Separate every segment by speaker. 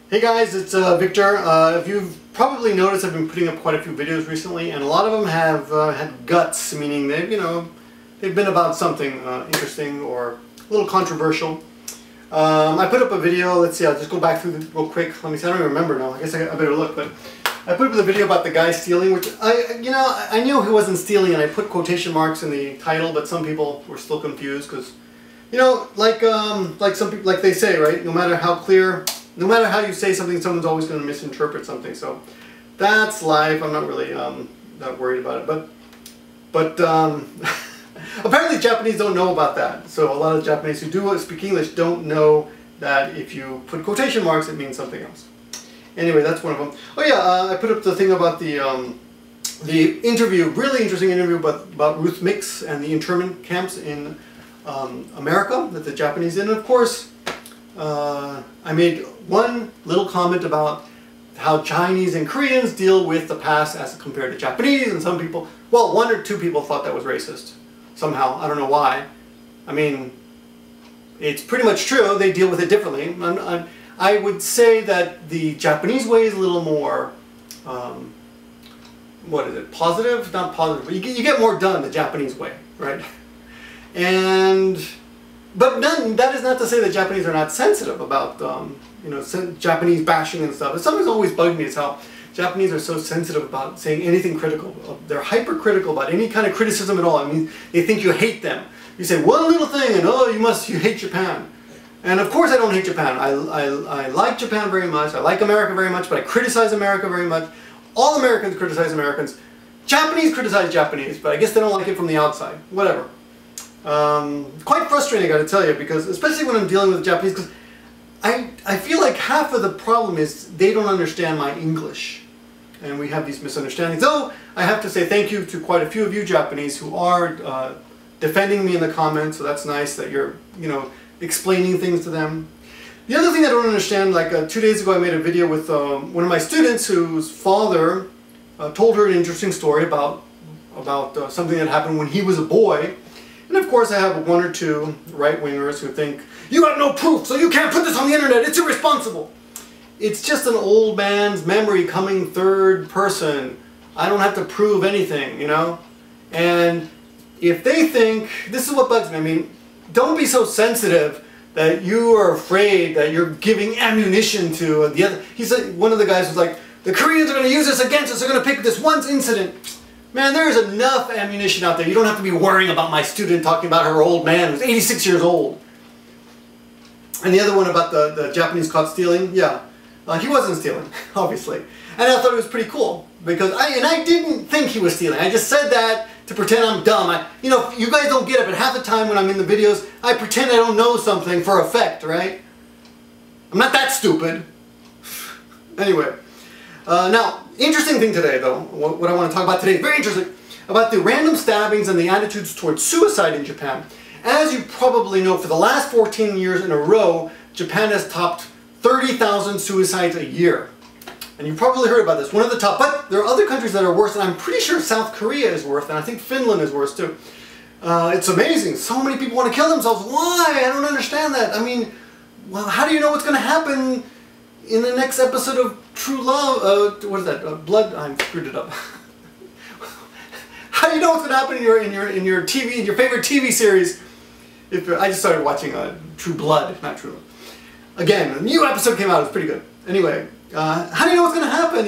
Speaker 1: Hey guys, it's Victor. If you've probably noticed, I've been putting up quite a few videos recently, and a lot of them have had guts, meaning they've been about something interesting or a little controversial. I put up a video. Let's see. I'll just go back through real quick. Let me see. I don't even remember now. I guess I better look. But I put up the video about the guy stealing, which I knew he wasn't stealing, and I put quotation marks in the title, but some people were still confused because, like some people, like they say, right? No matter how clear. No matter how you say something, someone's always going to misinterpret something. So that's life. I'm not really that worried about it. But apparently Japanese don't know about that. So a lot of Japanese who do speak English don't know that if you put quotation marks, it means something else. Anyway, that's one of them. Oh yeah, I put up the thing about the interview, really interesting interview about Ruth Mix and the internment camps in America that the Japanese did. And of course, I made one little comment about how Chinese and Koreans deal with the past as compared to Japanese, and some people, well, one or two people thought that was racist somehow. I don't know why. I mean, it's pretty much true. They deal with it differently. I would say that the Japanese way is a little more, what is it, positive? Not positive, but you get more done the Japanese way, right? But that is not to say that Japanese are not sensitive about, Japanese bashing and stuff. Something's always bugged me is how Japanese are so sensitive about saying anything critical. They're hypercritical about any kind of criticism at all. I mean, they think you hate them. You say one little thing and oh, you hate Japan. And of course I don't hate Japan. I like Japan very much. I like America very much, but I criticize America very much. All Americans criticize Americans. Japanese criticize Japanese, but I guess they don't like it from the outside. Whatever. Quite frustrating, I gotta tell you, because especially when I'm dealing with Japanese, because I feel like half of the problem is they don't understand my English, and we have these misunderstandings. Though I have to say thank you to quite a few of you Japanese who are defending me in the comments, so that's nice that you're explaining things to them. The other thing I don't understand, like 2 days ago I made a video with one of my students whose father told her an interesting story about something that happened when he was a boy. And of course I have one or two right-wingers who think, you have no proof, so you can't put this on the internet, it's irresponsible. It's just an old man's memory coming third person. I don't have to prove anything, And if they think, this is what bugs me, I mean, don't be so sensitive that you are afraid that you're giving ammunition to the other. He said, one of the guys was like, the Koreans are going to use this against us, they're going to pick this one incident. Man, there's enough ammunition out there. You don't have to be worrying about my student talking about her old man who's 86 years old. And the other one about the Japanese caught stealing, yeah. He wasn't stealing, obviously. And I thought it was pretty cool. Because I didn't think he was stealing. I just said that to pretend I'm dumb. You guys don't get it, but half the time when I'm in the videos, I pretend I don't know something for effect, right? I'm not that stupid. Anyway. Now, interesting thing today, though, what I want to talk about today, very interesting, about the random stabbings and the attitudes towards suicide in Japan. As you probably know, for the last 14 years in a row, Japan has topped 30,000 suicides a year. And you've probably heard about this, one of the top, but there are other countries that are worse, and I'm pretty sure South Korea is worse, and I think Finland is worse too. It's amazing. So many people want to kill themselves. Why? I don't understand that. I mean, well, how do you know what's going to happen in the next episode of True Love? What is that? Blood? I screwed it up. How do you know what's going to happen in your TV, in your favorite TV series? I just started watching True Blood, not True Love. Again, a new episode came out. It's pretty good. Anyway, how do you know what's going to happen?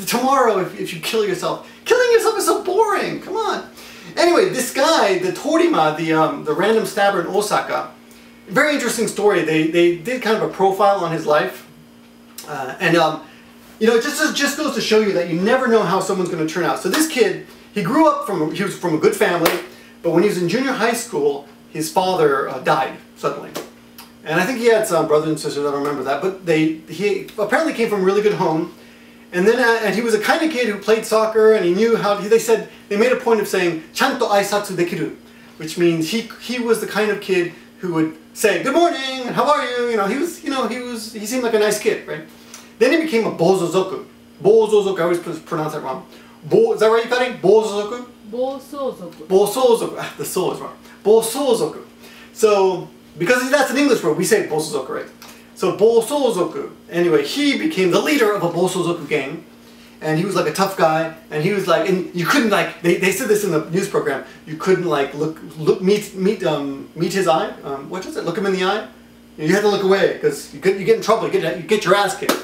Speaker 1: Tomorrow if you kill yourself. Killing yourself is so boring. Come on. Anyway, this guy, the Torima, the random stabber in Osaka. Very interesting story. They did kind of a profile on his life. It just goes to show you that you never know how someone's going to turn out. So this kid, he was from a good family, but when he was in junior high school, his father died suddenly. And I think he had some brothers and sisters, I don't remember that, but he apparently came from a really good home. And then and he was a kind of kid who played soccer, and he knew how, they made a point of saying, chanto aisatsu dekiru, which means he was the kind of kid who would say, good morning, how are you? He seemed like a nice kid, right? Then he became a bozozoku. Bozozoku, I always pronounce that wrong. Is that right, Yukari? Bozozoku?
Speaker 2: Bosozoku.
Speaker 1: Bosozoku. The so is wrong. Bosozoku. So, because that's an English word, we say bosozoku, right? So Bosozoku, anyway, he became the leader of a Bosozoku gang. And he was like a tough guy, and he was like, and you couldn't like, they said this in the news program, you couldn't like meet his eye, what is it, look him in the eye? You had to look away, because you get in trouble, you get your ass kicked.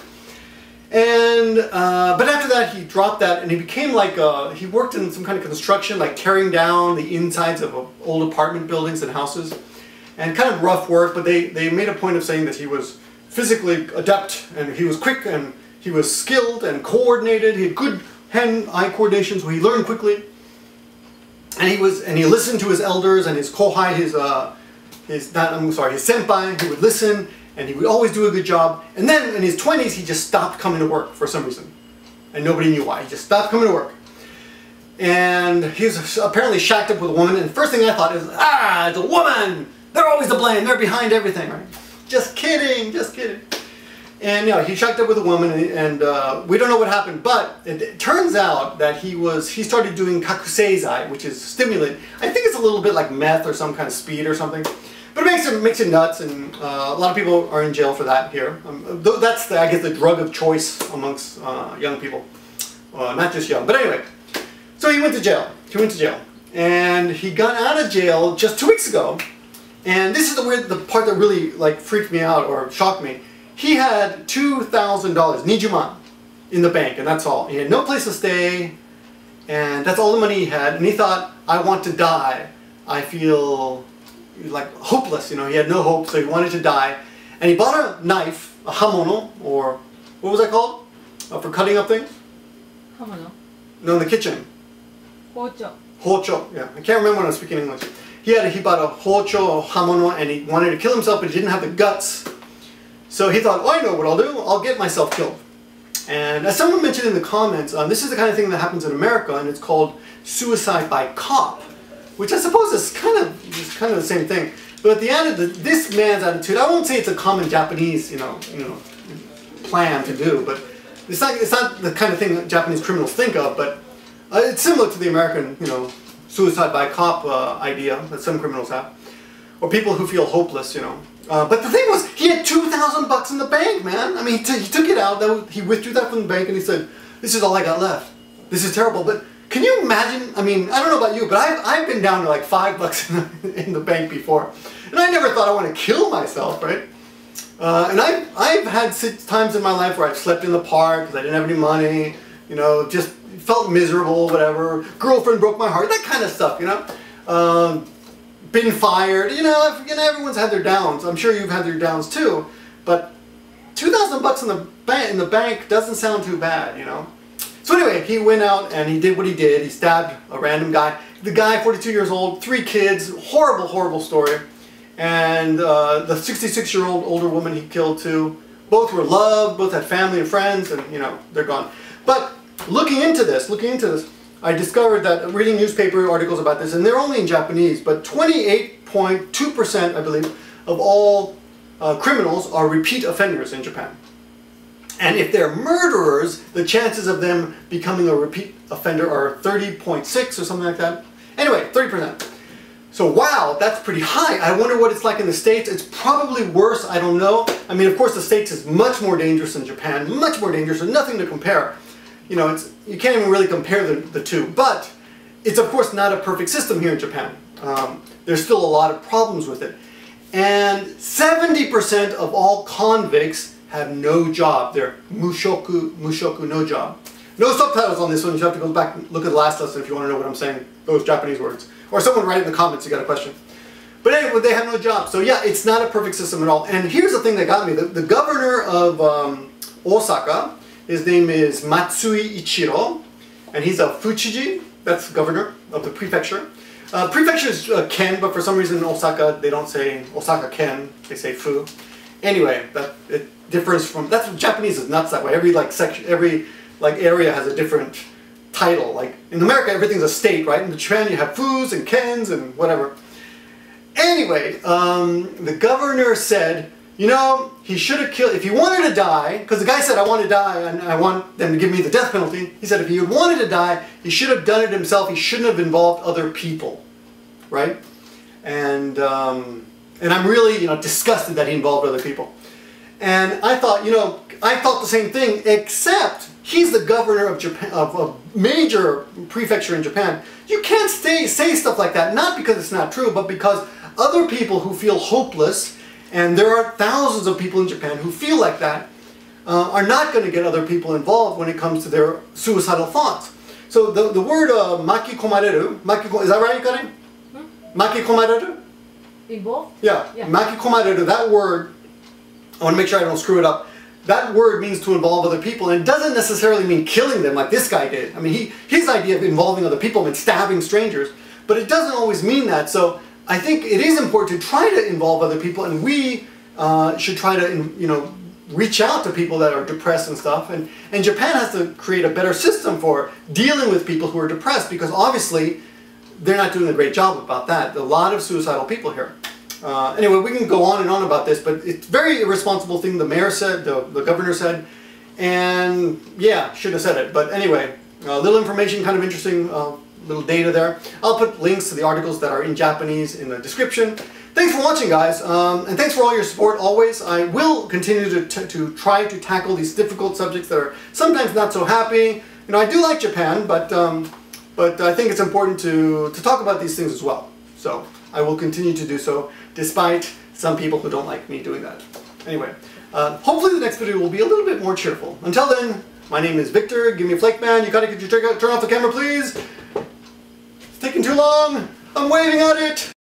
Speaker 1: And, but after that he dropped that, and he became like, he worked in some kind of construction, like tearing down the insides of old apartment buildings and houses. And kind of rough work, but they made a point of saying that he was physically adept, and he was quick, and he was skilled and coordinated. He had good hand-eye coordination, so he learned quickly. And he listened to his elders and his kohai, his senpai. He would listen, and he would always do a good job. And then in his 20s, he just stopped coming to work for some reason, and nobody knew why. He just stopped coming to work. And he was apparently shacked up with a woman. And the first thing I thought is, it's a woman. They're always to blame. They're behind everything, right? Just kidding, just kidding. And he shacked up with a woman, and we don't know what happened, but it turns out that he started doing kakuseizai, which is stimulant. I think it's a little bit like meth or some kind of speed or something, but it makes it nuts, and a lot of people are in jail for that here. That's I guess the drug of choice amongst young people, not just young. But anyway, so he went to jail. And he got out of jail just 2 weeks ago, and this is the part that really like freaked me out or shocked me. He had $2,000, nijuman, in the bank, and that's all. He had no place to stay, and that's all the money he had. And he thought, I want to die. I feel like hopeless, He had no hope, so he wanted to die. And he bought a knife, a hamono, or what was that called? For cutting up things?
Speaker 2: Hamono?
Speaker 1: No, in the kitchen.
Speaker 2: Hocho.
Speaker 1: Hocho, yeah. I can't remember when I was speaking English. He bought a hocho or hamono, and he wanted to kill himself, but he didn't have the guts. So he thought, I know what I'll do. I'll get myself killed. And as someone mentioned in the comments, this is the kind of thing that happens in America, and it's called suicide by cop, which I suppose is kind of the same thing. But at the end of this man's attitude, I won't say it's a common Japanese, plan to do, but it's not the kind of thing that Japanese criminals think of. But it's similar to the American, suicide by cop idea that some criminals have, or people who feel hopeless, But the thing was, he had $2,000 in the bank, man. I mean, he took it out. He withdrew that from the bank, and he said, "This is all I got left. This is terrible." But can you imagine? I mean, I don't know about you, but I've been down to like $5 in the bank before, and I never thought I want to kill myself, right? And I've had times in my life where I've slept in the park because I didn't have any money, just felt miserable, whatever. Girlfriend broke my heart, that kind of stuff, Been fired, everyone's had their downs. I'm sure you've had your downs too, but $2,000 in the bank doesn't sound too bad, So anyway, he went out and he did what he did. He stabbed a random guy. The guy, 42 years old, 3 kids, horrible, horrible story. And the 66-year-old older woman he killed too. Both were loved, both had family and friends, and they're gone. But looking into this, I discovered that reading newspaper articles about this, and they're only in Japanese, but 28.2%, I believe, of all criminals are repeat offenders in Japan. And if they're murderers, the chances of them becoming a repeat offender are 30.6 or something like that. Anyway, 30%. So wow, that's pretty high. I wonder what it's like in the States. It's probably worse, I don't know. I mean, of course, the States is much more dangerous than Japan, much more dangerous, and nothing to compare. You can't even really compare the two, but it's of course not a perfect system here in Japan. There's still a lot of problems with it. And 70% of all convicts have no job. They're mushoku, no job. No subtitles on this one, you have to go back and look at the last lesson if you want to know what I'm saying, those Japanese words. Or someone write in the comments you got a question. But anyway, they have no job. So yeah, it's not a perfect system at all. And here's the thing that got me. The governor of Osaka, his name is Matsui Ichiro, and he's a Fuchiji, that's governor of the prefecture. Prefecture is Ken, but for some reason in Osaka, they don't say Osaka Ken, they say Fu. Anyway, it differs from, that's what Japanese is nuts that way. Every section, every area has a different title. Like in America, everything's a state, right? In Japan, you have Fus and Kens and whatever. Anyway, the governor said, he should have killed, if he wanted to die, because the guy said, I want to die and I want them to give me the death penalty. He said if he wanted to die, he should have done it himself. He shouldn't have involved other people, right? And I'm really, disgusted that he involved other people. And I thought, you know, I thought the same thing, except he's the governor of Japan, of a major prefecture in Japan. You can't say stuff like that, not because it's not true, but because other people who feel hopeless, and there are thousands of people in Japan who feel like that, are not going to get other people involved when it comes to their suicidal thoughts. So the word makikomareru, is that right, Yukari? Makikomareru?
Speaker 2: Involved?
Speaker 1: Yeah.
Speaker 2: Yeah.
Speaker 1: Makikomareru, that word, I want to make sure I don't screw it up. That word means to involve other people, and it doesn't necessarily mean killing them like this guy did. I mean, his idea of involving other people meant stabbing strangers, but it doesn't always mean that. So I think it is important to try to involve other people, and we should try to, you know, reach out to people that are depressed and stuff. And Japan has to create a better system for dealing with people who are depressed, because obviously they're not doing a great job about that. There are a lot of suicidal people here. Anyway, we can go on and on about this, but it's a very irresponsible thing the mayor said, the governor said, and yeah, should have said it. But anyway, a little information, kind of interesting, little data there. I'll put links to the articles that are in Japanese in the description. Thanks for watching, guys, and thanks for all your support always. I will continue to try to tackle these difficult subjects that are sometimes not so happy. You know, I do like Japan, but I think it's important to talk about these things as well. So I will continue to do so, despite some people who don't like me doing that. Anyway, hopefully the next video will be a little bit more cheerful. Until then, my name is Victor. Give me a flake man. You gotta turn off the camera, please. It's taking too long. I'm waving at it.